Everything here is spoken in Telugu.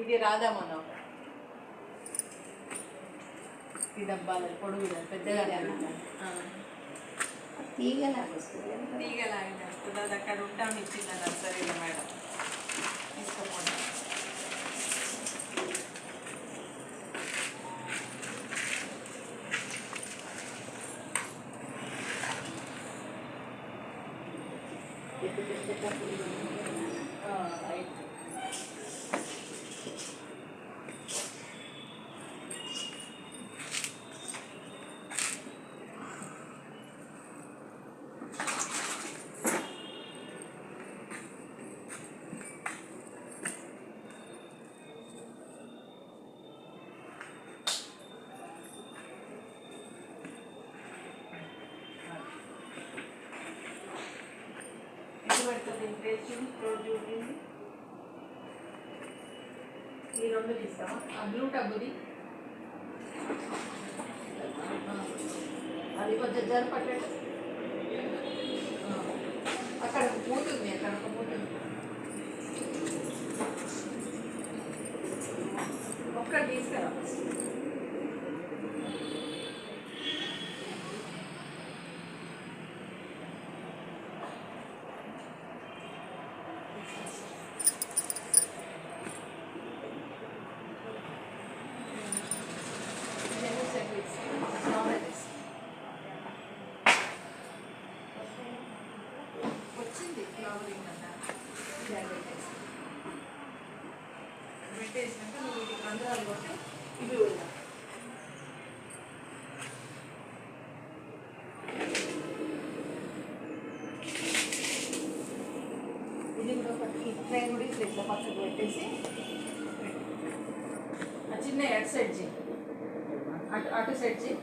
ఇది రాధా మనం ఈ డబ్బాలు పొడుగు పెద్దగా తీగలాగా వస్తుంది. తీగలాగా వస్తుంది. అది అక్కడ ఉంటాను ఇచ్చింది నర్సరీలో మేడం. తీసుకోకుండా పెడుతుంది. ఇంట్రెస్ట్ రోడ్ చూపింది. ఈ రెండు తీస్తామా? ఆ బ్లూ టబ్బుది అది కొంచెం జరపట్టండి. అక్కడ మూతుంది, అక్కడ ఒక మూతుంది. ఒక్కటి తీసుకురా. వచ్చింది ఫ్లవరింగ్ అన్న పెట్టేసినాక నువ్వు ఇది రంధ్రాలు కొట్టి ఇవి వెళ్దాం. ఇది కూడా ఒకటి ట్రైన్ కూడా ఇట్లా పక్కకు పెట్టేసి ఆ చిన్న అటు సైడ్ చేయి, అటు సైడ్ చేయి.